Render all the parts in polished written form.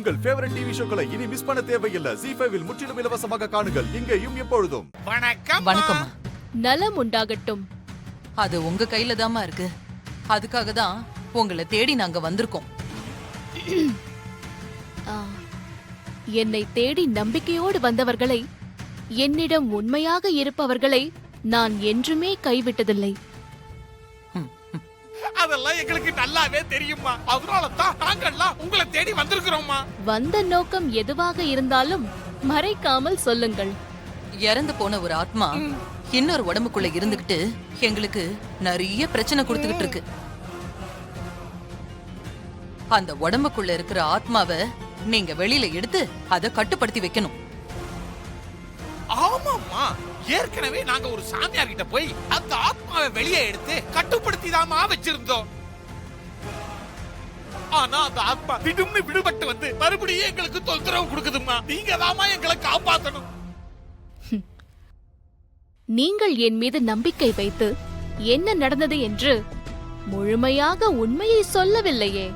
உங்கள் favourite TV ஷோக்களை இனி miss பண்ண தேவையில்லை. ZEE5 இல் முற்றிலும் இலவசமாக காணுங்கள். இங்கேயும் எப்பொழுதும். வணக்கம். வணக்கம்மா. நலம் உண்டாகட்டும். அது உங்க கையில தாமா இருக்கு. அதுக்காக தான் உங்களை தேடி நாங்க வந்திருக்கோம். என்னை தேடி நம்பிக்கையோடு வந்தவர்களை, என்னிடம் உண்மையாக இருப்பவர்களை நான் என்றுமே கைவிட்டதில்லை. அதெல்லாம் எங்களுக்கு நல்லாவே தெரியுமா. அதனால தான் நாங்கெல்லாம் உங்களை தேடி வந்திருக்கிறோம்மா. வந்த நோக்கம் எதுவாக இருந்தாலும் மறைக்காமல் சொல்லுங்கள். இறந்து போன ஒரு ஆத்மா இன்னொரு உடம்புக்குள்ள இருந்துகிட்டு எங்களுக்கு நிறைய பிரச்சனை கொடுத்துக்கிட்டு இருக்கு. அந்த உடம்புக்குள்ள இருக்கிற ஆத்மாவை நீங்க வெளியில எடுத்து அதை கட்டுப்படுத்தி வைக்கணும். ஆமாம்மா, ஏற்கனவே நாங்க ஒரு சாமியார் கிட்ட போய் அந்த ஆத்மாவை வெளியே எடுத்து கட்டுப்படுத்தி தாமா வச்சிருந்தோம். ஆனா அந்த ஆத்மா திடும்னு விடுபட்டு வந்து மறுபடியும் எங்களுக்கு தொந்தரவு கொடுக்குதுமா. நீங்க தாமா எங்களை காப்பாத்தணும். நீங்கள் என் மீது நம்பிக்கை வைத்து என்ன நடந்தது என்று முழுமையாக உண்மையை சொல்லவில்லையே.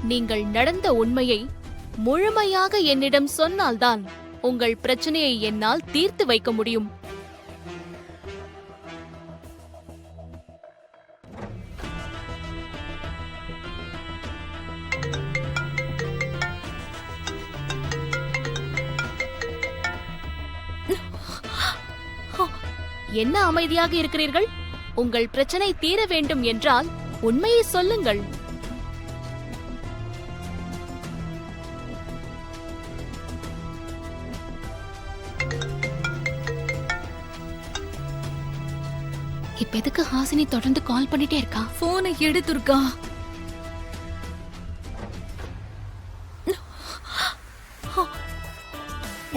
நீங்கள் நடந்த உண்மையை முழுமையாக என்னிடம் சொன்னால்தான் உங்கள் பிரச்சனையை என்னால் தீர்த்து வைக்க முடியும். என்ன அமைதியாக இருக்கிறீர்கள்? உங்கள் பிரச்சனை தீர வேண்டும் என்றால் உண்மையை சொல்லுங்கள். இப்ப எதுக்கு ஹாசினி தொடர்ந்து கால் பண்ணிட்டே இருக்கா? போனை எடுத்துருக்கா.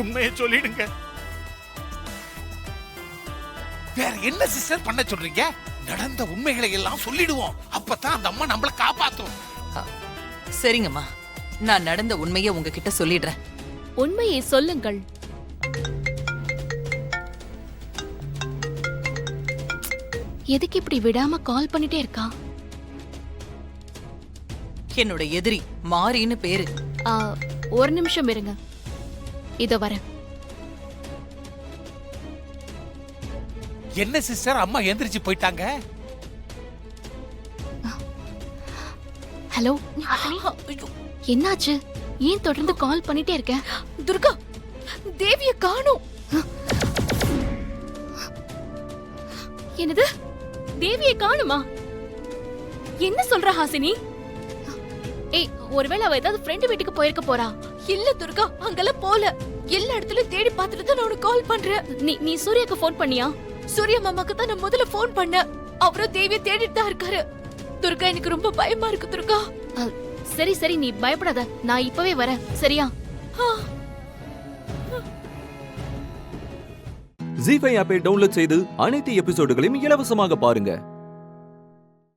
உண்மையை சொல்லிடுங்க. வேற என்ன சிஸ்டர் பண்ண சொல்றீங்க? நடந்த உண்மைகளை எல்லாம் சொல்லிடுவோம். அப்பதான் அந்த அம்மா நம்மள காப்பாத்தும். சரிங்கம்மா, நான் நடந்த உண்மையை உங்ககிட்ட சொல்லிடுறேன். உண்மையை சொல்லுங்கள். எதுக்கு இப்படி விடாம கால் பண்ணிட்டே இருக்கா? என்னோட எதிரி மாரின்னு பேரு. ஒரு நிமிஷம் இருங்க, இதோ வரேன். என்ன சிஸ்டர், அம்மா எந்திரிச்சு போயிட்டாங்க. ஹலோ, என்னாச்சு? ஏன் தொடர்ந்து கால் பண்ணிட்டே இருக்க? துர்கா, தேவிய காணோம். என்னது? தேவியை காணுமா? என்ன சொல்ற ஹாசினி? ஏய், ஒருவேளை அவ ஏதாவது ஃப்ரெண்ட் வீட்டுக்கு போயிருக்க போறா. இல்ல துர்கா, அங்கெல்லாம் போல. எல்லா இடத்துலயும் தேடி பார்த்துட்டு தான் நான் உனக்கு கால் பண்றேன். நீ சூர்யாக்கு ஃபோன் பண்ணியா? சூர்யா மாமாக்கு தான் நான் முதல்ல ஃபோன் பண்ணேன். அவரும் தேவியை தேடிட்டு தான் இருக்காரு. துர்கா, எனக்கு ரொம்ப பயமா இருக்கு துர்கா. சரி சரி, நீ பயப்படாத, நான் இப்பவே வரேன், சரியா? ZEE5 ஆப்பை டவுன்லோட் செய்து அனைத்து எபிசோடுகளையும் இலவசமாக பாருங்க.